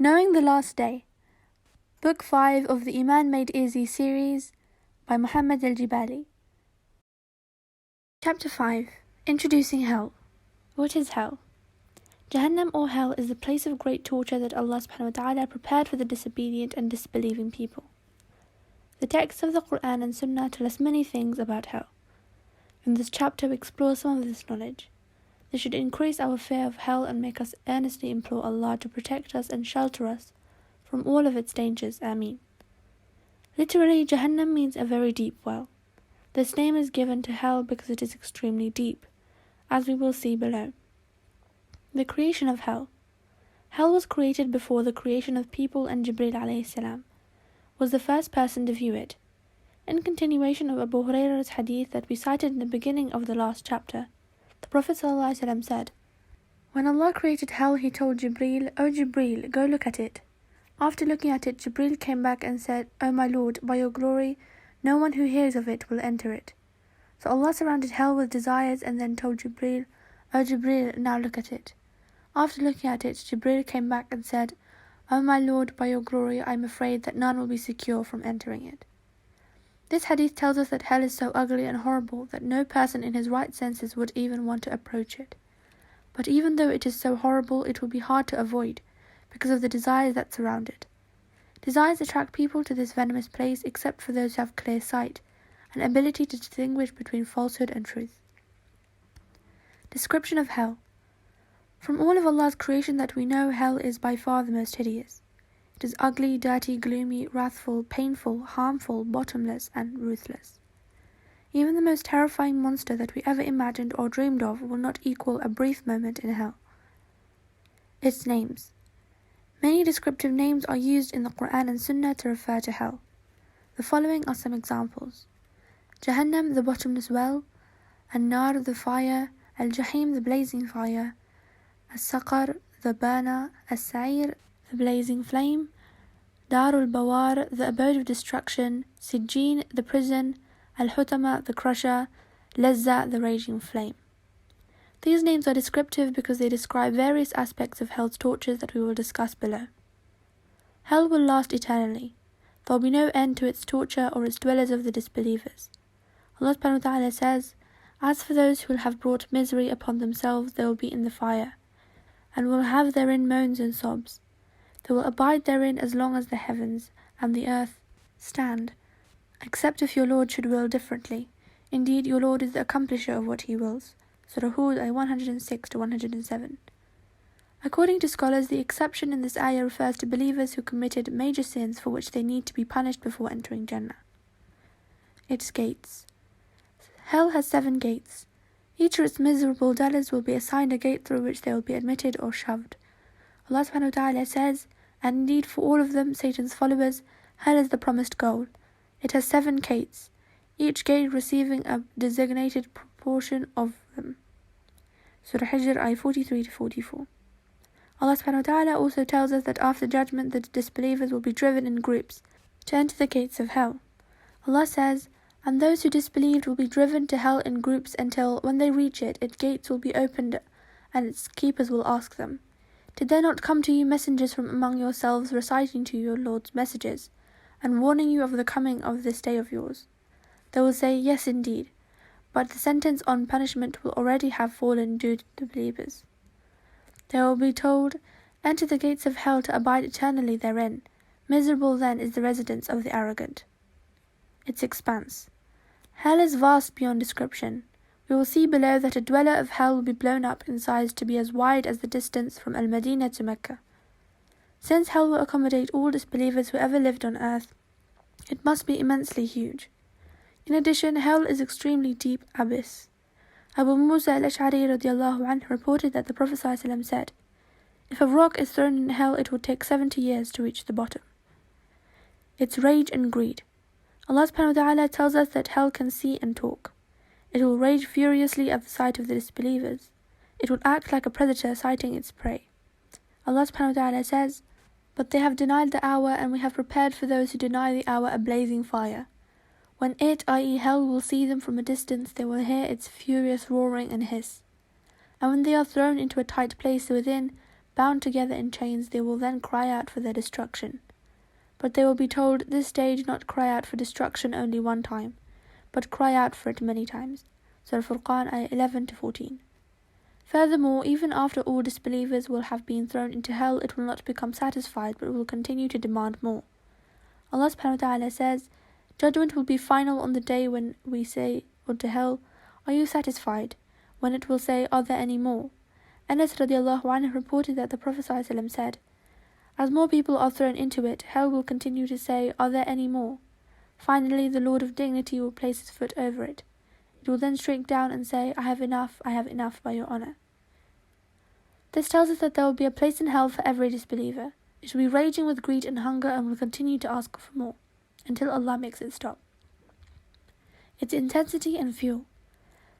Knowing the Last Day, Book 5 of the Iman Made Easy series by Muhammad al-Jibali. Chapter 5. Introducing Hell. What is Hell? Jahannam or Hell is the place of great torture that Allah subhanahu wa ta'ala prepared for the disobedient and disbelieving people. The texts of the Quran and Sunnah tell us many things about Hell. In this chapter we explore some of this knowledge. This should increase our fear of Hell and make us earnestly implore Allah to protect us and shelter us from all of its dangers. Ameen. Literally, Jahannam means a very deep well. This name is given to Hell because it is extremely deep, as we will see below. The creation of Hell. Hell was created before the creation of people, and Jibreel alayhi salam was the first person to view it. In continuation of Abu Hurairah's hadith that we cited in the beginning of the last chapter, the Prophet ﷺ said, "When Allah created Hell, He told Jibreel, 'O Jibreel, go look at it.' After looking at it, Jibreel came back and said, 'O my Lord, by your glory, no one who hears of it will enter it.' So Allah surrounded Hell with desires and then told Jibreel, 'O Jibreel, now look at it.' After looking at it, Jibreel came back and said, 'O my Lord, by your glory, I am afraid that none will be secure from entering it.' This hadith tells us that Hell is so ugly and horrible that no person in his right senses would even want to approach it. But even though it is so horrible, it will be hard to avoid because of the desires that surround it. Desires attract people to this venomous place except for those who have clear sight and ability to distinguish between falsehood and truth. Description of Hell. From all of Allah's creation that we know, Hell is by far the most hideous. It is ugly, dirty, gloomy, wrathful, painful, harmful, bottomless, and ruthless. Even the most terrifying monster that we ever imagined or dreamed of will not equal a brief moment in Hell. Its names. Many descriptive names are used in the Quran and Sunnah to refer to Hell. The following are some examples. Jahannam, the bottomless well; An-Nar, the fire; Al-Jahim, the blazing fire; As-Saqar, the burner; As-Sa'ir, the blazing flame; Darul Bawar, the abode of destruction; Sijjin, the prison; Al-Hutama, the crusher; Lazza, the raging flame. These names are descriptive because they describe various aspects of Hell's tortures that we will discuss below. Hell will last eternally. There will be no end to its torture or its dwellers of the disbelievers. Allah subhanahu wa ta'ala says, "As for those who will have brought misery upon themselves, they will be in the fire, and will have therein moans and sobs. They will abide therein as long as the heavens and the earth stand, except if your Lord should will differently. Indeed, your Lord is the accomplisher of what He wills." Surah Hud, ayah 106-107. According to scholars, the exception in this ayah refers to believers who committed major sins for which they need to be punished before entering Jannah. Its gates. Hell has 7 gates. Each of its miserable dwellers will be assigned a gate through which they will be admitted or shoved. Allah subhanahu wa ta'ala says, "And indeed for all of them, Satan's followers, Hell is the promised goal. It has 7 gates, each gate receiving a designated proportion of them." Surah Hijr, ayah 43-44. Allah subhanahu wa ta'ala also tells us that after judgment the disbelievers will be driven in groups to enter the gates of Hell. Allah says, "And those who disbelieved will be driven to Hell in groups until, when they reach it, its gates will be opened and its keepers will ask them, 'Did there not come to you messengers from among yourselves reciting to you your Lord's messages and warning you of the coming of this day of yours?' They will say, 'Yes, indeed,' but the sentence on punishment will already have fallen due to the believers. They will be told, 'Enter the gates of Hell to abide eternally therein. Miserable then is the residence of the arrogant.'" Its expanse. Hell is vast beyond description. We will see below that a dweller of Hell will be blown up in size to be as wide as the distance from Al-Madinah to Mecca. Since Hell will accommodate all disbelievers who ever lived on earth, it must be immensely huge. In addition, Hell is extremely deep abyss. Abu Musa al-Ash'ari radiallahu anhu reported that the Prophet ﷺ said, "If a rock is thrown in Hell, it will take 70 years to reach the bottom." Its rage and greed. Allah subhanahu wa ta'ala tells us that Hell can see and talk. It will rage furiously at the sight of the disbelievers. It will act like a predator sighting its prey. Allah subhanahu wa ta'ala says, "But they have denied the hour, and we have prepared for those who deny the hour a blazing fire. When it, i.e. Hell, will see them from a distance, they will hear its furious roaring and hiss. And when they are thrown into a tight place within, bound together in chains, they will then cry out for their destruction. But they will be told, this day do not cry out for destruction only one time, but cry out for it many times. Surah Furqan, ayah 11-14. Furthermore, even after all disbelievers will have been thrown into hell, it will not become satisfied, but will continue to demand more. Allah subhanahu wa ta'ala says, judgment will be final on the day when we say unto hell, are you satisfied? When it will say, are there any more? Anas radiallahu anhu reported that the Prophet ﷺ said, as more people are thrown into it, hell will continue to say, are there any more? Finally, the Lord of Dignity will place his foot over it. It will then shrink down and say, I have enough by your honour. This tells us that there will be a place in hell for every disbeliever. It will be raging with greed and hunger and will continue to ask for more, until Allah makes it stop. Its intensity and fuel.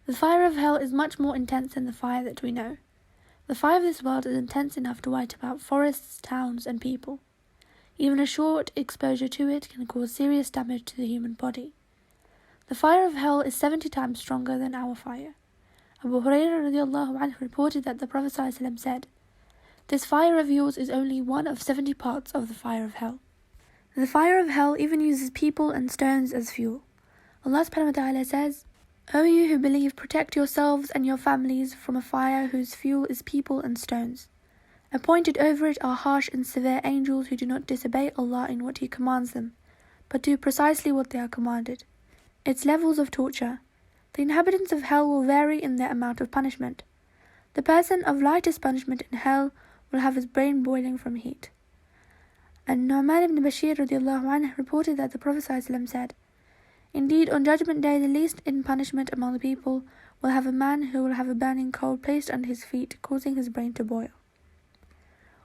The fire of hell is much more intense than the fire that we know. The fire of this world is intense enough to wipe out forests, towns, and people. Even a short exposure to it can cause serious damage to the human body. The fire of hell is 70 times stronger than our fire. Abu Hurairah radiallahu anhu reported that the Prophet ﷺ said, this fire of yours is only one of 70 parts of the fire of hell. The fire of hell even uses people and stones as fuel. Allah subhanahu wa ta'ala says, O you who believe, protect yourselves and your families from a fire whose fuel is people and stones. Appointed over it are harsh and severe angels who do not disobey Allah in what He commands them, but do precisely what they are commanded. Its levels of torture. The inhabitants of hell will vary in their amount of punishment. The person of lightest punishment in hell will have his brain boiling from heat. And Nu'man ibn Bashir radiallahu anhu reported that the Prophet ﷺ said, indeed, on Judgment Day, the least in punishment among the people will have a man who will have a burning coal placed under his feet, causing his brain to boil.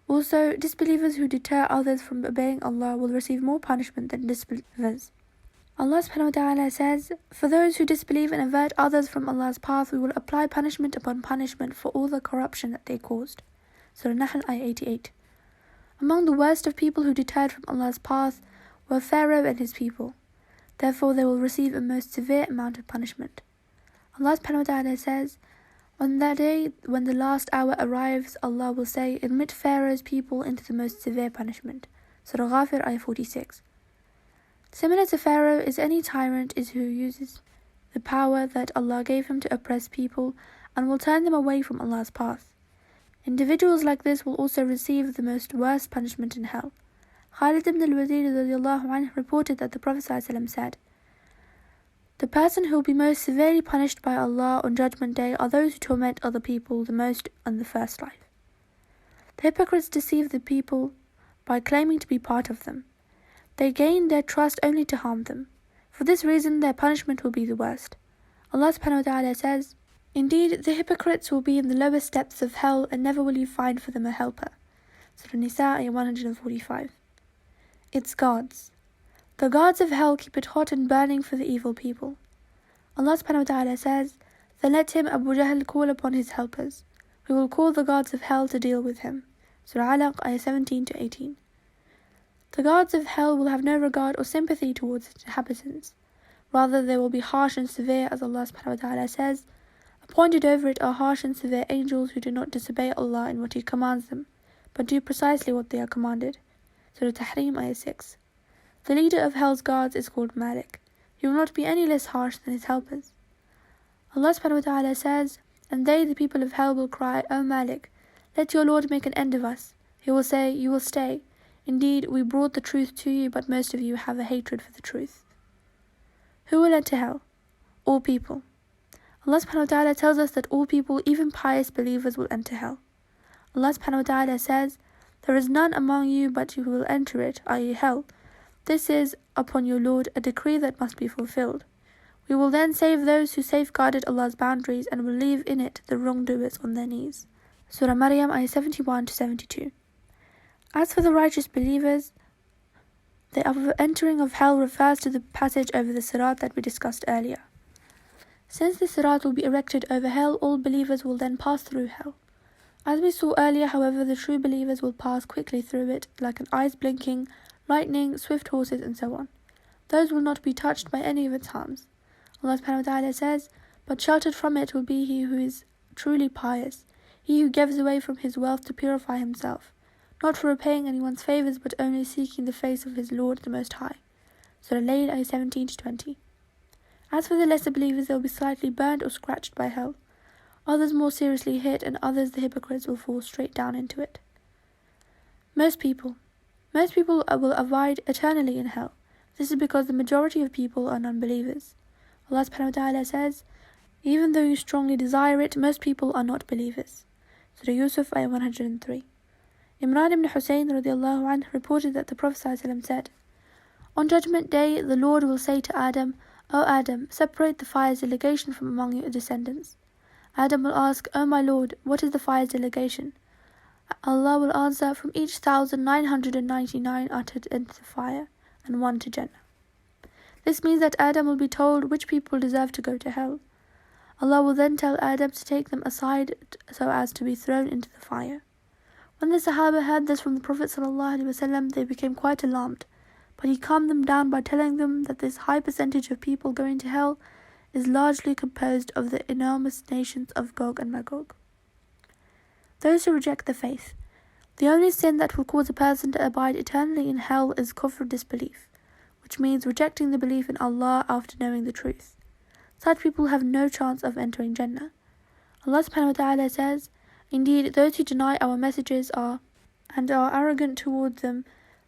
Also, disbelievers who deter others from obeying Allah will receive more punishment than disbelievers. Allah subhanahu wa ta'ala says, for those who disbelieve and avert others from Allah's path, we will apply punishment upon punishment for all the corruption that they caused. Surah Nahl, ayah 88. Among the worst of people who deterred from Allah's path were Pharaoh and his people. Therefore they will receive a most severe amount of punishment. Allah subhanahu wa ta'ala says, on that day when the last hour arrives, Allah will say, admit Pharaoh's people into the most severe punishment. Surah Ghafir, ayah 46. Similar to Pharaoh is any tyrant who uses the power that Allah gave him to oppress people and will turn them away from Allah's path. Individuals like this will also receive the most worst punishment in hell. Khalid ibn al-Walid radiallahu anhu reported that the Prophet ﷺ said, the person who will be most severely punished by Allah on Judgment Day are those who torment other people the most in the first life. The hypocrites deceive the people by claiming to be part of them. They gain their trust only to harm them. For this reason, their punishment will be the worst. Allah subhanahu wa ta'ala says, indeed, the hypocrites will be in the lowest depths of hell, and never will you find for them a helper. Surah Nisa, ayah 145. Its guards. The guards of hell keep it hot and burning for the evil people. Allah subhanahu wa ta'ala says, then let him, Abu Jahl, call upon his helpers. We will call the guards of hell to deal with him. Surah Alaq, ayah 17-18. The guards of hell will have no regard or sympathy towards its inhabitants. Rather, they will be harsh and severe, as Allah subhanahu wa ta'ala says, appointed over it are harsh and severe angels who do not disobey Allah in what He commands them, but do precisely what they are commanded. Surah Tahrim, ayah 6. The leader of hell's guards is called Malik. He will not be any less harsh than his helpers. Allah subhanahu wa ta'ala says, and they, the people of hell, will cry, O Malik, let your Lord make an end of us. He will say, you will stay. Indeed, we brought the truth to you, but most of you have a hatred for the truth. Who will enter hell? All people. Allah subhanahu wa ta'ala tells us that all people, even pious believers, will enter hell. Allah subhanahu wa ta'ala says, there is none among you but you will enter it, i.e. hell. This is, upon your Lord, a decree that must be fulfilled. We will then save those who safeguarded Allah's boundaries and will leave in it the wrongdoers on their knees. Surah Maryam, ayah 71-72. As for the righteous believers, the entering of hell refers to the passage over the Sirat that we discussed earlier. Since the Sirat will be erected over hell, all believers will then pass through hell. As we saw earlier, however, the true believers will pass quickly through it, like an eyes blinking, lightning, swift horses, and so on. Those will not be touched by any of its harms. Allah subhanahu wa ta'ala says, but sheltered from it will be he who is truly pious. he who gives away from his wealth to purify himself, not for repaying anyone's favours but only seeking the face of his Lord the Most High. Surah Layl, ayah 17-20. As for the lesser believers, they will be slightly burned or scratched by hell. Others more seriously hit, and others, the hypocrites, will fall straight down into it. Most people will abide eternally in hell. This is because the majority of people are non-believers. Allah subhanahu wa ta'ala says, even though you strongly desire it, most people are not believers. Surah Yusuf, ayah 103. Imran ibn Hussein radiallahu anhu reported that the Prophet ﷺ said, on Judgment Day, the Lord will say to Adam, O Adam, separate the fire's delegation from among your descendants. Adam will ask, O my Lord, what is the fire's delegation? Allah will answer, from each 1,999 uttered into the fire, and one to Jannah. This means that Adam will be told which people deserve to go to hell. Allah will then tell Adam to take them aside so as to be thrown into the fire. When the Sahaba heard this from the Prophet ﷺ, they became quite alarmed, but he calmed them down by telling them that this high percentage of people going to hell is largely composed of the enormous nations of Gog and Magog. Those who reject the faith. The only sin that will cause a person to abide eternally in hell is kufr, disbelief, which means rejecting the belief in Allah after knowing the truth. Such people have no chance of entering Jannah. Allah subhanahu wa ta'ala says, indeed, those who deny our messages are arrogant toward them,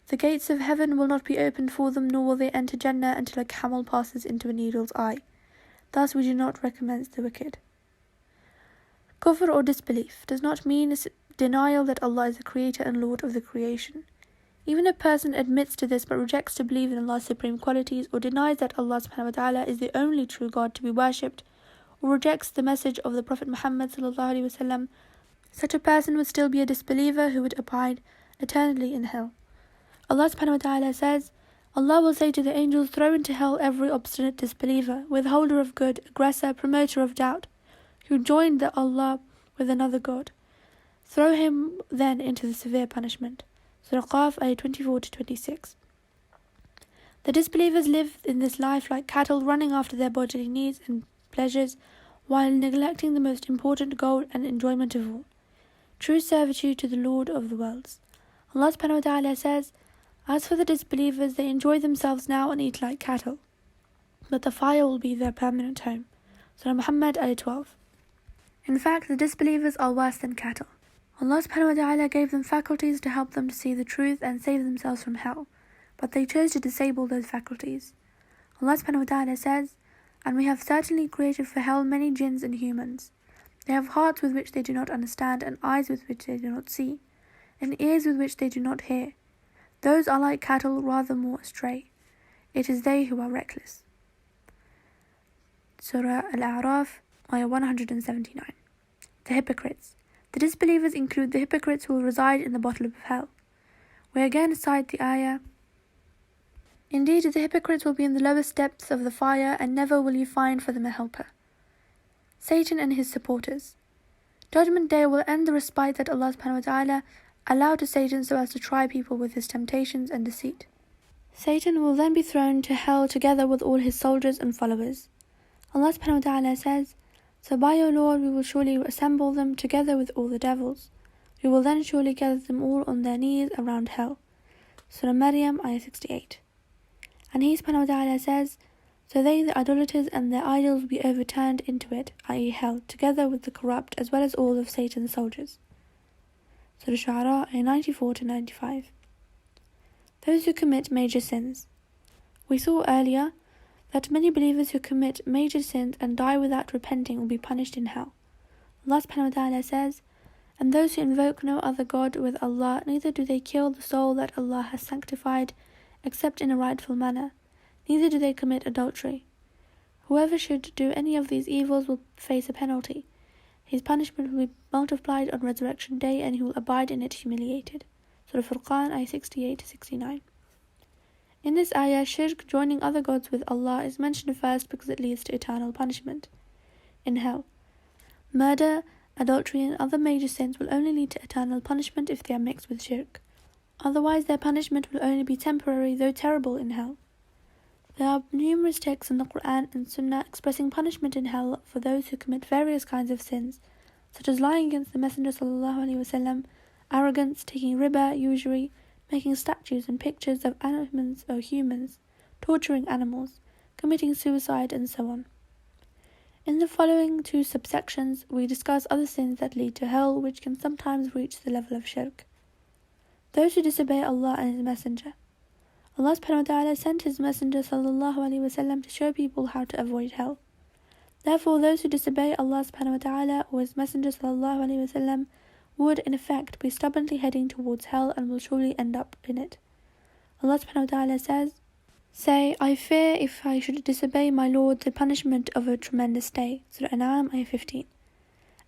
the gates of heaven will not be opened for them, nor will they enter Jannah until a camel passes into a needle's eye. Thus we do not recompense the wicked. Kufr or disbelief does not mean denial that Allah is the creator and Lord of the creation. Even a person admits to this but rejects to believe in Allah's supreme qualities, or denies that Allah subhanahu wa ta'ala is the only true God to be worshipped, or rejects the message of the Prophet Muhammad sallallahu alaihi wasallam, such a person would still be a disbeliever who would abide eternally in hell. Allah subhanahu wa ta'ala says, Allah will say to the angels, throw into hell every obstinate disbeliever, withholder of good, aggressor, promoter of doubt, who joined the Allah with another God. Throw him then into the severe punishment. Surah Qaf, ayah 24-26. The disbelievers live in this life like cattle, running after their bodily needs and pleasures, while neglecting the most important goal and enjoyment of all, true servitude to the Lord of the worlds. Allah subhanahu wa ta'ala says, as for the disbelievers, they enjoy themselves now and eat like cattle, but the fire will be their permanent home. Surah Muhammad, ayah 12. In fact, the disbelievers are worse than cattle. Allah subhanahu wa ta'ala gave them faculties to help them to see the truth and save themselves from hell, but they chose to disable those faculties. Allah subhanahu wa ta'ala says, and we have certainly created for hell many jinns and humans. They have hearts with which they do not understand, and eyes with which they do not see, and ears with which they do not hear. Those are like cattle, rather more astray. It is they who are reckless. Surah Al-A'raf, ayah 179. The hypocrites. The disbelievers include the hypocrites who will reside in the bottom of hell. We again cite the ayah, indeed, the hypocrites will be in the lowest depths of the fire, and never will you find for them a helper. Satan and his supporters. Judgment Day will end the respite that Allah subhanahu wa ta'ala allowed to Satan so as to try people with his temptations and deceit. Satan will then be thrown to hell together with all his soldiers and followers. Allah subhanahu wa ta'ala says, so by your Lord we will surely assemble them together with all the devils. We will then surely gather them all on their knees around hell. Surah Maryam, ayah 68. And he subhanahu wa ta'ala says, so they, the idolaters and their idols, will be overturned into it, i.e. hell, together with the corrupt as well as all of Satan's soldiers. Surah Shu'ara, ayah 94-95. Those who commit major sins. We saw earlier that many believers who commit major sins and die without repenting will be punished in hell. Allah subhanahu wa ta'ala says, and those who invoke no other God with Allah, neither do they kill the soul that Allah has sanctified except in a rightful manner, neither do they commit adultery. Whoever should do any of these evils will face a penalty. His punishment will be multiplied on resurrection day, and he will abide in it humiliated. Surah Furqan, ayah 68-69. In this ayah, shirk, joining other gods with Allah, is mentioned first because it leads to eternal punishment in hell. Murder, adultery, and other major sins will only lead to eternal punishment if they are mixed with shirk. Otherwise, their punishment will only be temporary, though terrible, in hell. There are numerous texts in the Quran and Sunnah expressing punishment in hell for those who commit various kinds of sins, such as lying against the Messenger ﷺ, arrogance, taking riba, usury, making statues and pictures of animals or humans, torturing animals, committing suicide, and so on. In the following two subsections, we discuss other sins that lead to hell, which can sometimes reach the level of shirk. Those who disobey Allah and His Messenger. Allah subhanahu wa ta'ala sent His Messenger ﷺ to show people how to avoid hell. Therefore, those who disobey Allah subhanahu wa ta'ala or His Messenger ﷺ would, in effect, be stubbornly heading towards hell and will surely end up in it. Allah subhanahu wa ta'ala says, "Say, I fear if I should disobey my Lord the punishment of a tremendous day." Surah An'am, ayah 15.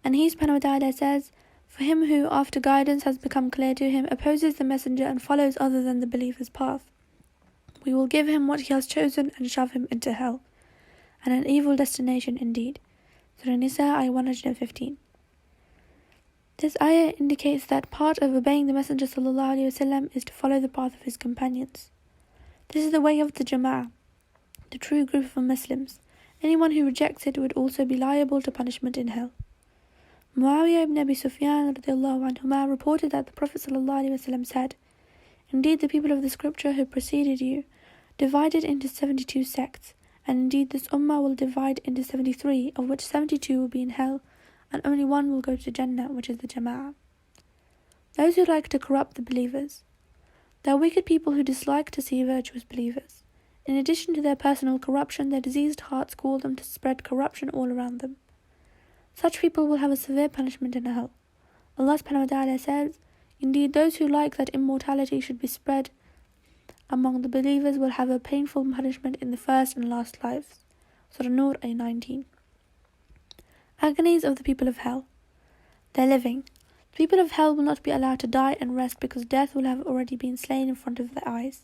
And He subhanahu wa ta'ala says, "For him who, after guidance has become clear to him, opposes the Messenger and follows other than the believer's path, we will give him what he has chosen and shove him into hell, and an evil destination indeed." Surah Nisa, ayah 115. This ayah indicates that part of obeying the Messenger ﷺ is to follow the path of his companions. This is the way of the Jama'ah, the true group of Muslims. Anyone who rejects it would also be liable to punishment in hell. Muawiyah ibn Abi Sufyan عنهما reported that the Prophet ﷺ said, "Indeed, the people of the scripture who preceded you divided into 72 sects, and indeed this ummah will divide into 73, of which 72 will be in hell, and only one will go to Jannah, which is the Jama'ah." Those who like to corrupt the believers. There are wicked people who dislike to see virtuous believers. In addition to their personal corruption, their diseased hearts call them to spread corruption all around them. Such people will have a severe punishment in hell. Allah subhanahu wa ta'ala says, "Indeed, those who like that immortality should be spread among the believers will have a painful punishment in the first and last lives." Surah Nur, ayah 19. Agonies of the people of hell. Their living. The people of hell will not be allowed to die and rest because death will have already been slain in front of their eyes.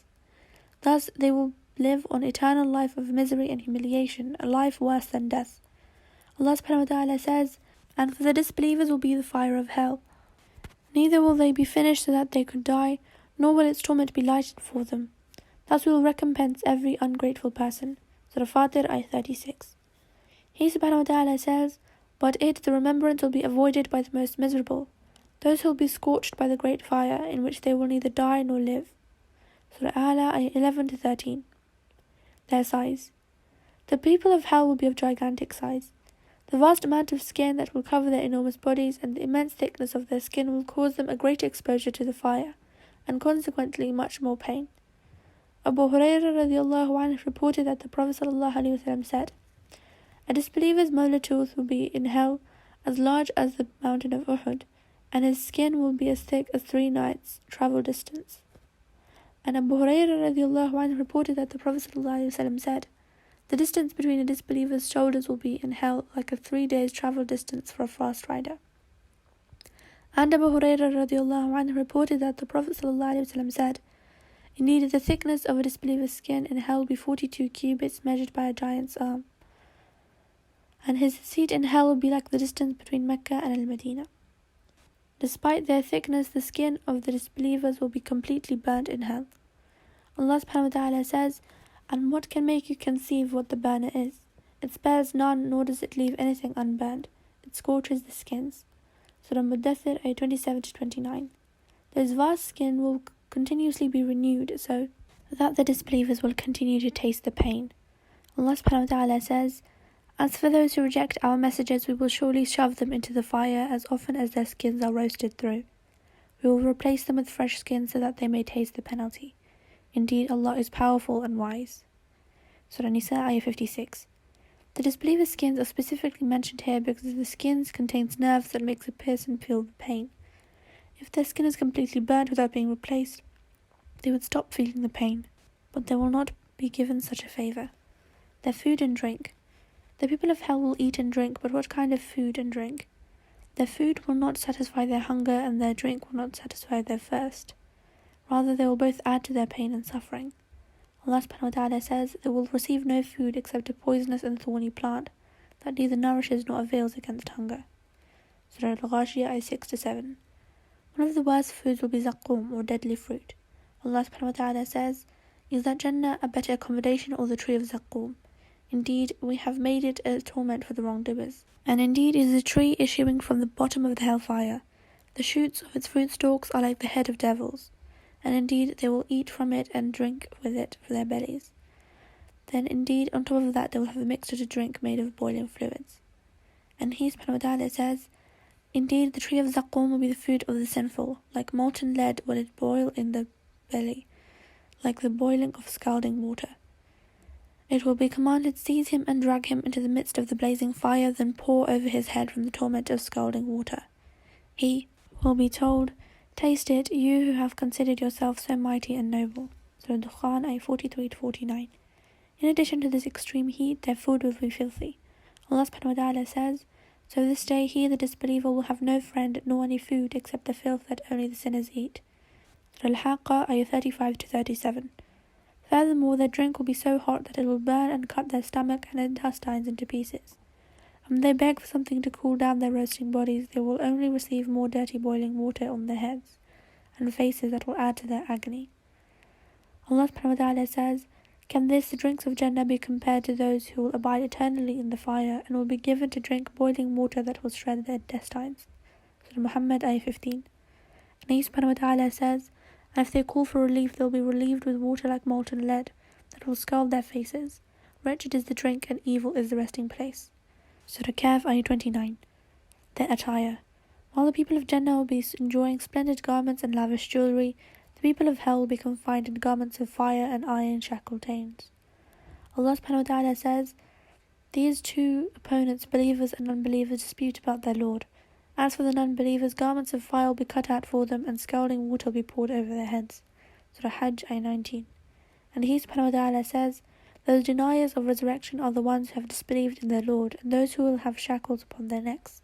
Thus, they will live on eternal life of misery and humiliation, a life worse than death. Allah subhanahu wa ta'ala says, "And for the disbelievers will be the fire of hell. Neither will they be finished so that they could die, nor will its torment be lightened for them. Thus we will recompense every ungrateful person." Surah Fatir, ayah 36. He subhanahu wa ta'ala says, "But it, the remembrance, will be avoided by the most miserable, those who will be scorched by the great fire, in which they will neither die nor live." Surah A'la, ayah 11 to 13. Their size. The people of hell will be of gigantic size. The vast amount of skin that will cover their enormous bodies and the immense thickness of their skin will cause them a greater exposure to the fire, and consequently much more pain. Abu Hurairah radiallahu anhu reported that the Prophet ﷺ said, "A disbeliever's molar tooth will be in hell as large as the mountain of Uhud, and his skin will be as thick as 3 nights' travel distance." And Abu Hurairah radiallahu anhu reported that the Prophet ﷺ said, "The distance between a disbeliever's shoulders will be in hell like a 3 days' travel distance for a fast rider." And Abu Hurairah radiallahu anhu reported that the Prophet ﷺ said, "Indeed, the thickness of a disbeliever's skin in hell will be 42 cubits measured by a giant's arm, and his seat in hell will be like the distance between Mecca and Al-Madinah." Despite their thickness, the skin of the disbelievers will be completely burnt in hell. Allah subhanahu wa ta'ala says, "And what can make you conceive what the burner is? It spares none, nor does it leave anything unburned. It scorches the skins." Surah Muddathir, ayah 27 to 29. Those vast skin will continuously be renewed so that the disbelievers will continue to taste the pain. Allah subhanahu wa ta'ala says, "As for those who reject our messages, we will surely shove them into the fire as often as their skins are roasted through. We will replace them with fresh skins so that they may taste the penalty. Indeed, Allah is powerful and wise." Surah Nisa, ayah 56. The disbeliever's skins are specifically mentioned here because the skins contains nerves that makes a person feel the pain. If their skin is completely burnt without being replaced, they would stop feeling the pain, but they will not be given such a favor. Their food and drink. The people of hell will eat and drink, but what kind of food and drink? Their food will not satisfy their hunger, and their drink will not satisfy their thirst. Rather, they will both add to their pain and suffering. Allah subhanahu wa ta'ala says, "They will receive no food except a poisonous and thorny plant that neither nourishes nor avails against hunger." Surah Al-Ghashiyah, ayah 6 to 7. One of the worst foods will be zaqqum, or deadly fruit. Allah subhanahu wa ta'ala says, "Is that Jannah a better accommodation or the tree of zaqqum? Indeed, we have made it a torment for the wrongdoers. And indeed it is a tree issuing from the bottom of the hellfire. The shoots of its fruit stalks are like the head of devils. And indeed they will eat from it and drink with it for their bellies. Then indeed on top of that they will have a mixture to drink made of boiling fluids. And He subhanahu wa ta'ala says, indeed the tree of Zaqqum will be the food of the sinful. Like molten lead will it boil in the belly, like the boiling of scalding water. It will be commanded, seize him and drag him into the midst of the blazing fire, then pour over his head from the torment of scalding water. He will be told, taste it, you who have considered yourself so mighty and noble. Surah Dukhan, ayah 43-49. In addition to this extreme heat, their food will be filthy. Allah subhanahu wa ta'ala says, so this day he, the disbeliever, will have no friend nor any food except the filth that only the sinners eat. Surah Al-Haqqa, ayah 35-37. Furthermore, their drink will be so hot that it will burn and cut their stomach and intestines into pieces. And when they beg for something to cool down their roasting bodies, they will only receive more dirty boiling water on their heads and faces that will add to their agony. Allah subhanahu wa ta'ala says, can the drinks of Jannah be compared to those who will abide eternally in the fire and will be given to drink boiling water that will shred their intestines? Surah Muhammad, ayah 15. And He subhanahu wa ta'ala says, and if they call for relief, they will be relieved with water like molten lead that will scald their faces. Wretched is the drink, and evil is the resting place. Surah Kahf, ayah 29. Their attire. While the people of Jannah will be enjoying splendid garments and lavish jewelry, the people of hell will be confined in garments of fire and iron shackled chains. Allah subhanahu wa ta'ala says, these two opponents, believers and unbelievers, dispute about their Lord. As for the non-believers, garments of fire will be cut out for them, and scalding water will be poured over their heads. Surah Hajj, ayah 19. And He subhanahu wa ta'ala says, those deniers of resurrection are the ones who have disbelieved in their Lord, and those who will have shackles upon their necks.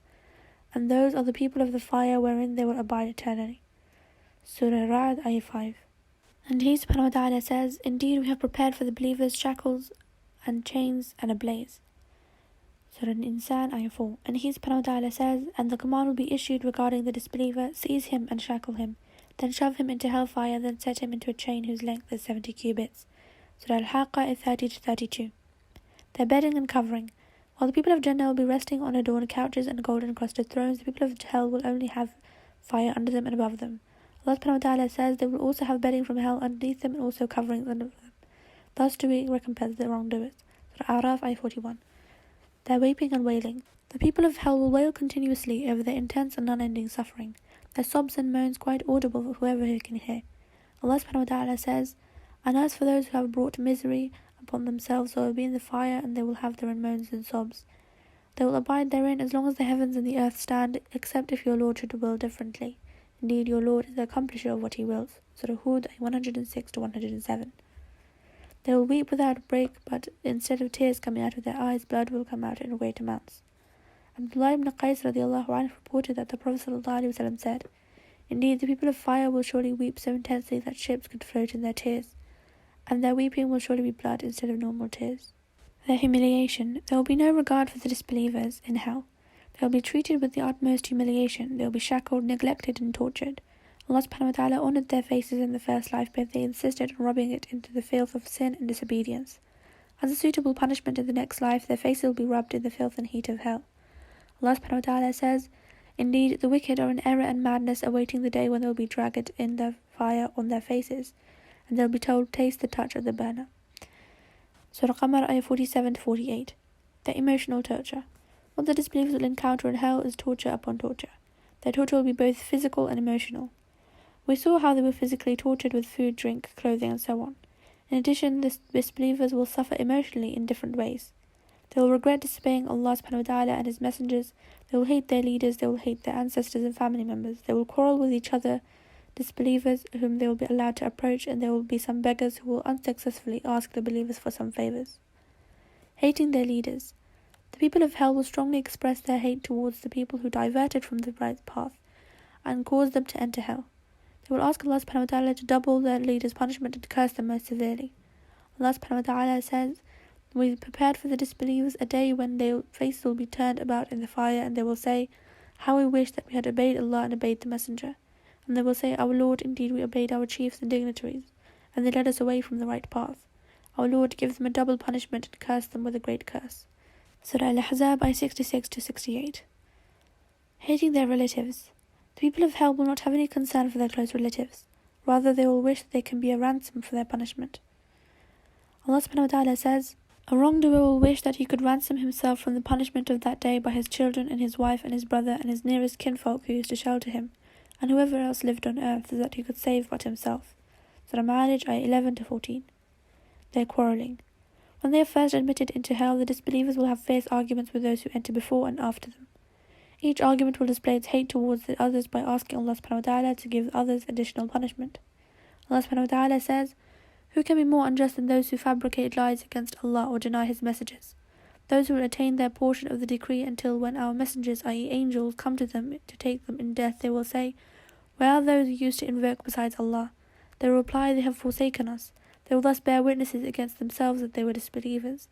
And those are the people of the fire wherein they will abide eternally. Surah Ra'd, ayah 5. And He subhanahu wa ta'ala says, indeed we have prepared for the believers shackles and chains and a blaze. Surah Al-Insan, ayah 4. And He subhanahu wa ta'ala says, and the command will be issued regarding the disbeliever, seize him and shackle him, then shove him into hellfire, then set him into a chain whose length is 70 cubits. Surah Al-Haqqa, ayah 30-32. Their bedding and covering. While the people of Jannah will be resting on adorned couches and golden crusted thrones, the people of hell will only have fire under them and above them. Allah subhanahu wa ta'ala says they will also have bedding from hell underneath them and also coverings under them. Thus do we recompense the wrongdoers. Surah Araf, ayah 41. Their weeping and wailing. The people of hell will wail continuously over their intense and unending suffering, their sobs and moans quite audible for whoever who can hear. Allah subhanahu wa ta'ala says, and as for those who have brought misery upon themselves, they will be in the fire, and they will have their own moans and sobs. They will abide therein as long as the heavens and the earth stand, except if your Lord should will differently. Indeed, your Lord is the accomplisher of what He wills. Surah Hud, 106-107. They will weep without break, but instead of tears coming out of their eyes, blood will come out in great amounts. Abdullah ibn Qais radiallahu anhu reported that the Prophet ﷺ said, indeed, the people of fire will surely weep so intensely that ships could float in their tears, and their weeping will surely be blood instead of normal tears. Their humiliation. There will be no regard for the disbelievers in hell. They will be treated with the utmost humiliation. They will be shackled, neglected, and tortured. Allah subhanahu wa ta'ala honoured their faces in the first life, but they insisted on rubbing it into the filth of sin and disobedience. As a suitable punishment in the next life, their faces will be rubbed in the filth and heat of hell. Allah subhanahu wa ta'ala says, indeed, the wicked are in error and madness, awaiting the day when they will be dragged in the fire on their faces, and they will be told, taste the touch of the burner. Surah Qamar, ayah 47-48. Their emotional torture. What the disbelievers will encounter in hell is torture upon torture. Their torture will be both physical and emotional. We saw how they were physically tortured with food, drink, clothing, and so on. In addition, the disbelievers will suffer emotionally in different ways. They will regret disobeying Allah subhanahu wa ta'ala and His messengers. They will hate their leaders. They will hate their ancestors and family members. They will quarrel with each other, disbelievers whom they will be allowed to approach, and there will be some beggars who will unsuccessfully ask the believers for some favors. Hating their leaders. The people of hell will strongly express their hate towards the people who diverted from the right path and caused them to enter hell. They will ask Allah subhanahu wa ta'ala to double their leaders' punishment and curse them most severely. Allah subhanahu wa ta'ala says, we prepared for the disbelievers a day when their faces will be turned about in the fire, and they will say, how we wish that we had obeyed Allah and obeyed the Messenger. And they will say, our Lord, indeed we obeyed our chiefs and dignitaries, and they led us away from the right path. our Lord gives them a double punishment and curse them with a great curse. Surah Al-Ahzab, ayah 66-68. Hating their relatives. The people of hell will not have any concern for their close relatives. Rather, they will wish that they can be a ransom for their punishment. Allah subhanahu wa ta'ala says, a wrongdoer will wish that he could ransom himself from the punishment of that day by his children and his wife and his brother and his nearest kinfolk who used to shelter him, and whoever else lived on earth, so that he could save but himself. Surah Ma'arij, ayah 11-14. Their quarrelling. When they are first admitted into hell, the disbelievers will have fierce arguments with those who enter before and after them. Each argument will display its hate towards the others by asking Allah subhanahu wa ta'ala to give others additional punishment. Allah subhanahu wa ta'ala says, who can be more unjust than those who fabricate lies against Allah or deny His messages? Those who will attain their portion of the decree until when our messengers, i.e. angels, come to them to take them in death, they will say, where are those who used to invoke besides Allah? They will reply, they have forsaken us. They will thus bear witnesses against themselves that they were disbelievers.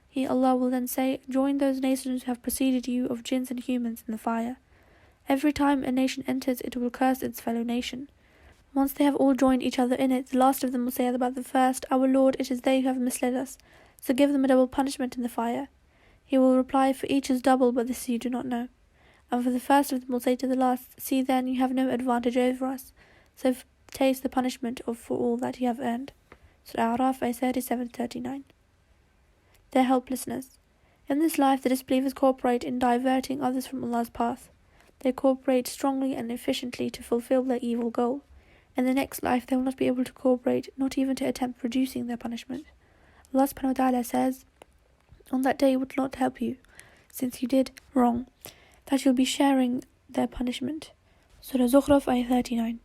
He, Allah, will then say, join those nations who have preceded you of jinns and humans in the fire. Every time a nation enters, it will curse its fellow nation. Once they have all joined each other in it, the last of them will say about the first, our Lord, it is they who have misled us, so give them a double punishment in the fire. He will reply, for each is double, but this you do not know. And for the first of them will say to the last, see then, you have no advantage over us, so taste the punishment for all that you have earned. Surah A'raf, ayah 37-39. Their helplessness. In this life, the disbelievers cooperate in diverting others from Allah's path. They cooperate strongly and efficiently to fulfill their evil goal. In the next life, they will not be able to cooperate, not even to attempt reducing their punishment. Allah subhanahu wa ta'ala says, on that day it would not help you, since you did wrong, that you'll be sharing their punishment. Surah Zukhruf, ayah 39.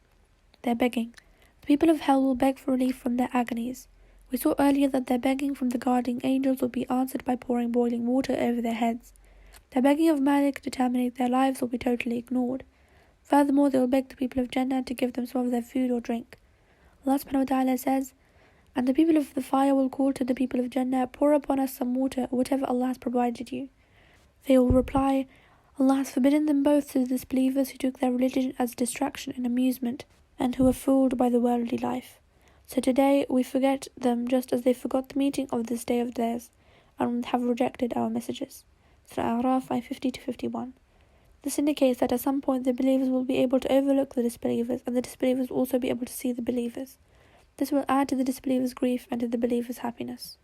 Their begging. The people of hell will beg for relief from their agonies. We saw earlier that their begging from the guarding angels will be answered by pouring boiling water over their heads. Their begging of Malik to terminate their lives will be totally ignored. Furthermore, they will beg the people of Jannah to give them some of their food or drink. Allah subhanahu wa ta'ala says, and the people of the fire will call to the people of Jannah, pour upon us some water or whatever Allah has provided you. They will reply, Allah has forbidden them both to the disbelievers who took their religion as distraction and amusement, and who were fooled by the worldly life. So today we forget them just as they forgot the meeting of this day of theirs, and have rejected our messages. Surah A'raf, ayah 50-51. This indicates that at some point the believers will be able to overlook the disbelievers, and the disbelievers will also be able to see the believers. This will add to the disbelievers' grief and to the believers' happiness.